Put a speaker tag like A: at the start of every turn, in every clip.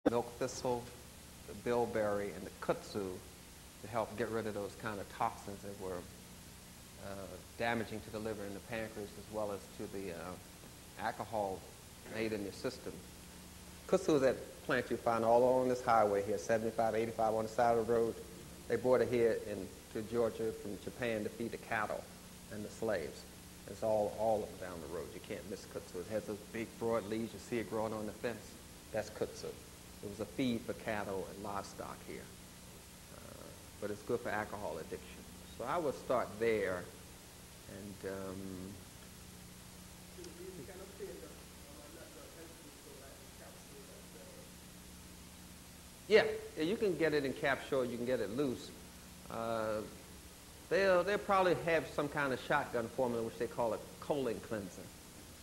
A: milk thistle, the bilberry, and the kudzu to help get rid of those kind of toxins that were damaging to the liver and the pancreas, as well as to the alcohol made in your system. Kudzu is that plant you find all along this highway here, 75, 85 on the side of the road. They brought it here to Georgia from Japan to feed the cattle and the slaves. It's all up and down the road. You can't miss kudzu. It has those big, broad leaves. You see it growing on the fence. That's kudzu. It was a feed for cattle and livestock here. But it's good for alcohol addiction. So I would start there. And yeah, you can get it in capsule. You can get it loose. They'll probably have some kind of shotgun formula, which they call a colon cleanser,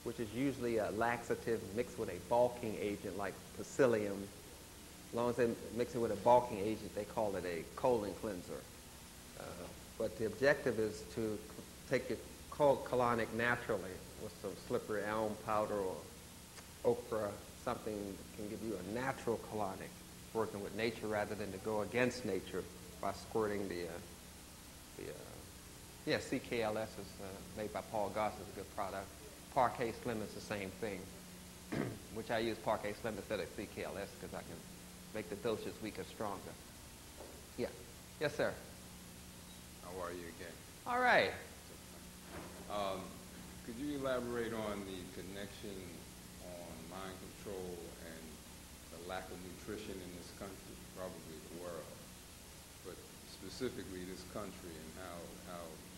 A: which is usually a laxative mixed with a bulking agent like psyllium. As long as they mix it with a bulking agent, they call it a colon cleanser. But the objective is to take your colonic naturally with some slippery elm powder or okra, something that can give you a natural colonic, working with nature rather than to go against nature by squirting the CKLS is made by Paul Goss, is a good product. Parquet Slim is the same thing, which I use Parquet Slim instead of CKLS because I can make the dosage weaker, stronger. Yeah. Yes, sir.
B: How are you again?
A: All right.
B: Could you elaborate on the connection on mind control and the lack of nutrition in this country, probably the world, but specifically this country, and how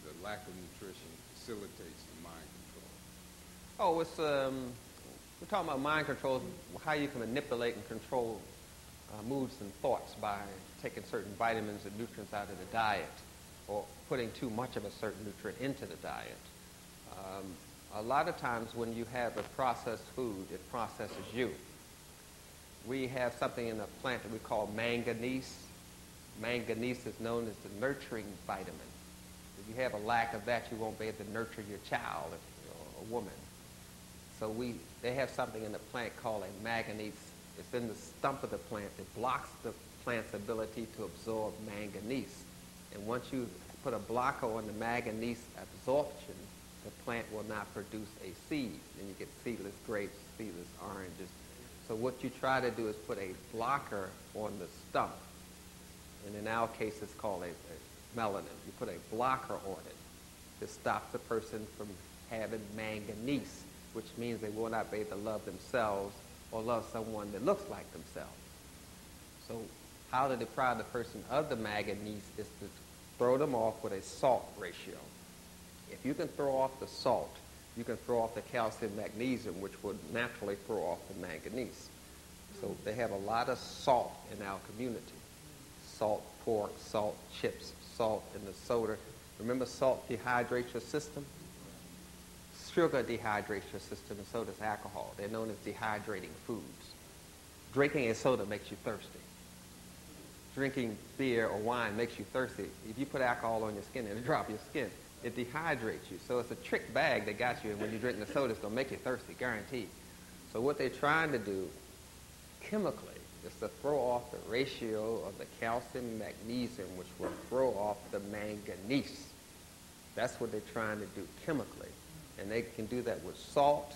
B: the lack of nutrition facilitates the mind control?
A: Oh, it's we're talking about mind control, how you can manipulate and control moods and thoughts by taking certain vitamins and nutrients out of the diet or putting too much of a certain nutrient into the diet. A lot of times when you have a processed food, it processes you. We have something in a plant that we call manganese. Manganese is known as the nurturing vitamin. If you have a lack of that, you won't be able to nurture your child or a woman. So they have something in the plant called a manganese. It's in the stump of the plant. It blocks the plant's ability to absorb manganese. And once you put a blocker on the manganese absorption, the plant will not produce a seed. And you get seedless grapes, seedless oranges. So what you try to do is put a blocker on the stump. And in our case, it's called a melanin. You put a blocker on it to stop the person from having manganese, which means they will not be able to love themselves or love someone that looks like themselves. So how to deprive the person of the manganese is to throw them off with a salt ratio. If you can throw off the salt, you can throw off the calcium magnesium, which would naturally throw off the manganese. So they have a lot of salt in our community. Salt pork, salt chips, salt in the soda. Remember, salt dehydrates your system? Sugar dehydrates your system, and so does alcohol. They're known as dehydrating foods. Drinking a soda makes you thirsty. Drinking beer or wine makes you thirsty. If you put alcohol on your skin, it'll drop your skin. It dehydrates you. So it's a trick bag that got you, and when you drink the soda, it's going to make you thirsty, guaranteed. So what they're trying to do chemically is to throw off the ratio of the calcium magnesium, which will throw off the manganese. That's what they're trying to do chemically. And they can do that with salt,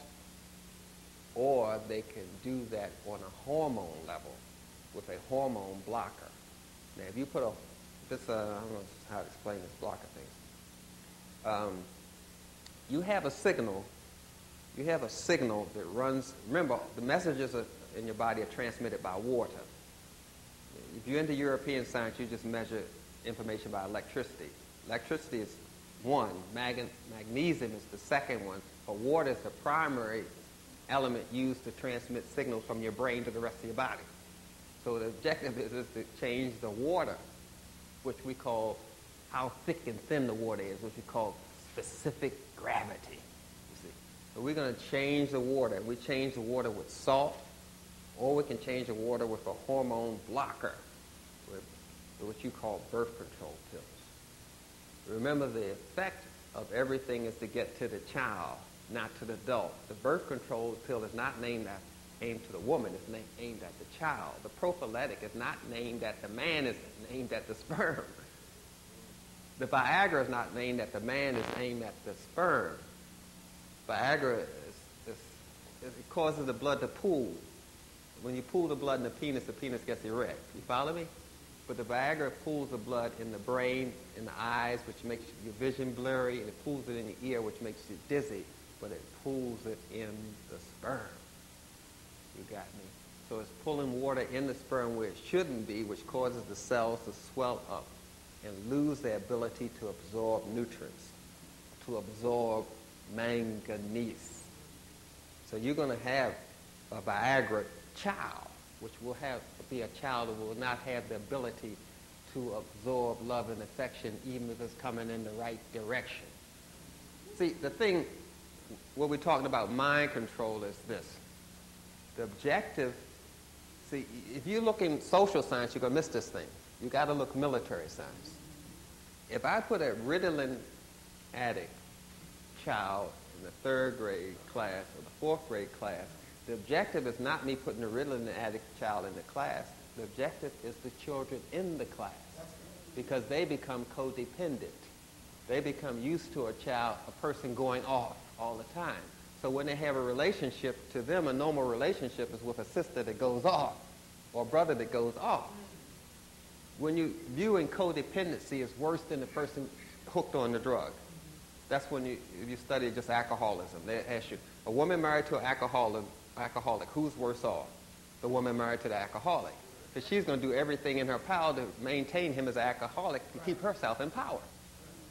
A: or they can do that on a hormone level with a hormone blocker. Now, if you put I don't know how to explain this blocker thing. You have a signal that runs. Remember, the messages in your body are transmitted by water. If you're into European science, you just measure information by electricity. Electricity is one. Magnesium is the second one. But water is the primary element used to transmit signals from your brain to the rest of your body. So the objective is to change the water, which we call how thick and thin the water is, which we call specific gravity. You see, so we're going to change the water. We change the water with salt, or we can change the water with a hormone blocker, with what you call birth control pills. Remember, the effect of everything is to get to the child, not to the adult. The birth control pill is not named aimed to the woman, it's aimed at the child. The prophylactic is not aimed at the man, it's aimed at the sperm. The Viagra is not aimed at the man, it's aimed at the sperm. Viagra it causes the blood to pool. When you pool the blood in the penis gets erect. You follow me? But the Viagra pools the blood in the brain, in the eyes, which makes your vision blurry, and it pools it in the ear, which makes you dizzy, but it pools it in the sperm. You got me? So it's pulling water in the sperm where it shouldn't be, which causes the cells to swell up and lose their ability to absorb nutrients, to absorb manganese. So you're going to have a Viagra child, which will be a child that will not have the ability to absorb love and affection, even if it's coming in the right direction. See, the thing, what we're talking about mind control is this. The objective, see, if you look in social science, you're going to miss this thing. You got to look military science. If I put a Ritalin addict child in the 3rd grade class or the 4th grade class, the objective is not me putting a Ritalin addict child in the class. The objective is the children in the class, because they become codependent. They become used to a person going off all the time. So when they have a relationship, to them a normal relationship is with a sister that goes off or a brother that goes off. When you viewing codependency as worse than the person hooked on the drug, that's when if you study just alcoholism. They ask you, a woman married to an alcoholic, who's worse off? The woman married to the alcoholic. Because she's going to do everything in her power to maintain him as an alcoholic and keep herself in power.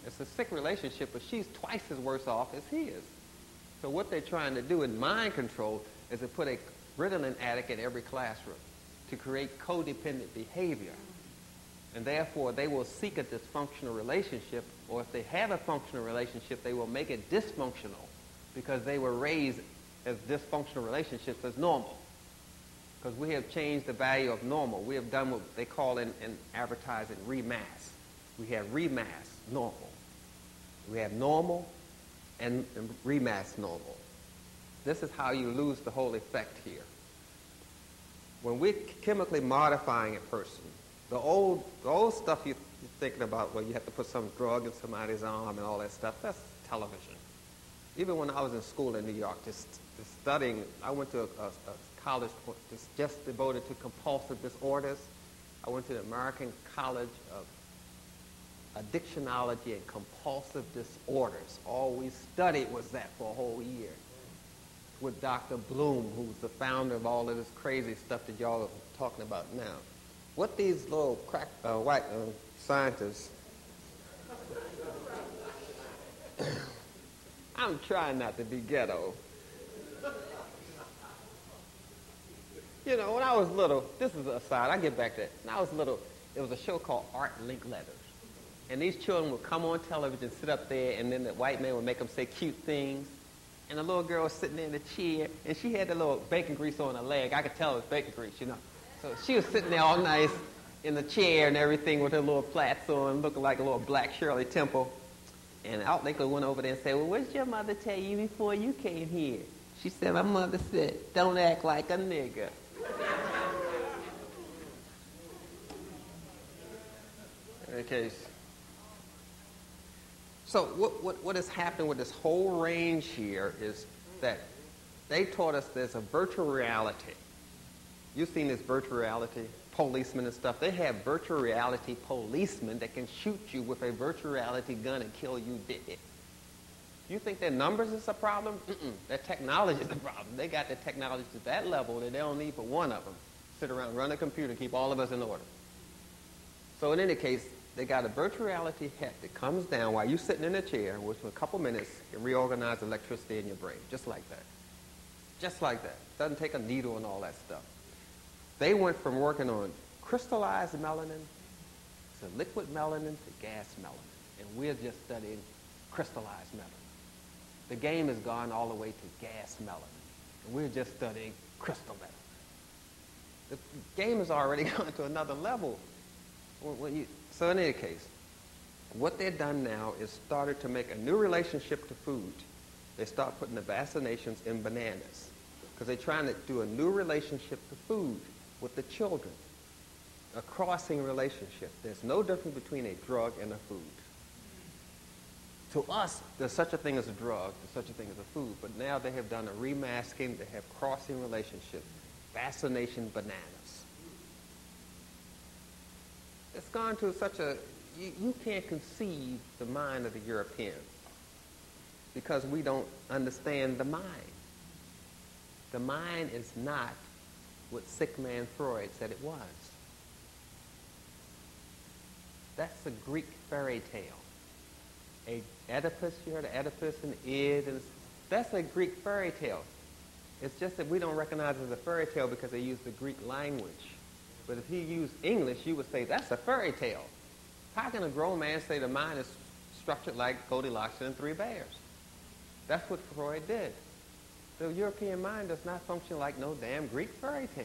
A: It's a sick relationship, but she's twice as worse off as he is. So what they're trying to do in mind control is to put a Ritalin addict in every classroom to create codependent behavior. And therefore, they will seek a dysfunctional relationship, or if they have a functional relationship, they will make it dysfunctional because they were raised as dysfunctional relationships as normal. Because we have changed the value of normal. We have done what they call in advertising remass. We have remass normal. We have normal and remass normal. This is how you lose the whole effect here. When we're chemically modifying a person, the old stuff you're thinking about, where you have to put some drug in somebody's arm and all that stuff, that's television. Even when I was in school in New York, just studying, I went to a college just devoted to compulsive disorders. I went to the American College of Addictionology and Compulsive Disorders. All we studied was that for a whole year with Dr. Bloom, who's the founder of all of this crazy stuff that y'all are talking about now. What these little white scientists, I'm trying not to be ghetto. You know, when I was little, this is an aside, I get back to that. When I was little, there was a show called Art Link Letters. And these children would come on television, sit up there, and then the white man would make them say cute things. And the little girl was sitting there in the chair, and she had the little bacon grease on her leg. I could tell it was bacon grease, you know. So she was sitting there all nice in the chair and everything with her little plaits on, looking like a little black Shirley Temple. And Out Lakeland went over there and said, well, what did your mother tell you before you came here? She said, my mother said, don't act like a nigger. In any case, so what has happened with this whole range here is that they taught us there's a virtual reality. You've seen this virtual reality, policemen and stuff. They have virtual reality policemen that can shoot you with a virtual reality gun and kill you dead. You think their numbers is a problem? Their technology is a problem. They got the technology to that level that they don't need but one of them. Sit around, run a computer, and keep all of us in order. So in any case, they got a virtual reality head that comes down while you're sitting in a chair, which in a couple minutes can reorganize electricity in your brain, just like that. Just like that. Doesn't take a needle and all that stuff. They went from working on crystallized melanin to liquid melanin to gas melanin, and we're just studying crystallized melanin. The game has gone all the way to gas melanin, and we're just studying crystal melanin. The game has already gone to another level. So in any case, what they've done now is started to make a new relationship to food. They start putting the vaccinations in bananas. because they're trying to do a new relationship to food with the children, a crossing relationship. There's no difference between a drug and a food. To us, there's such a thing as a drug, there's such a thing as a food, but now they have done a remasking, they have crossing relationships, fascination bananas. It's gone to such a, you can't conceive the mind of the Europeans because we don't understand the mind. The mind is not what sick man Freud said it was. That's a Greek fairy tale. Oedipus, you heard of Oedipus and Id, and that's a Greek fairy tale. It's just that we don't recognize it as a fairy tale because they use the Greek language. But if he used English, you would say, that's a fairy tale. How can a grown man say the mind is structured like Goldilocks and Three Bears? That's what Freud did. The European mind does not function like no damn Greek fairy tale.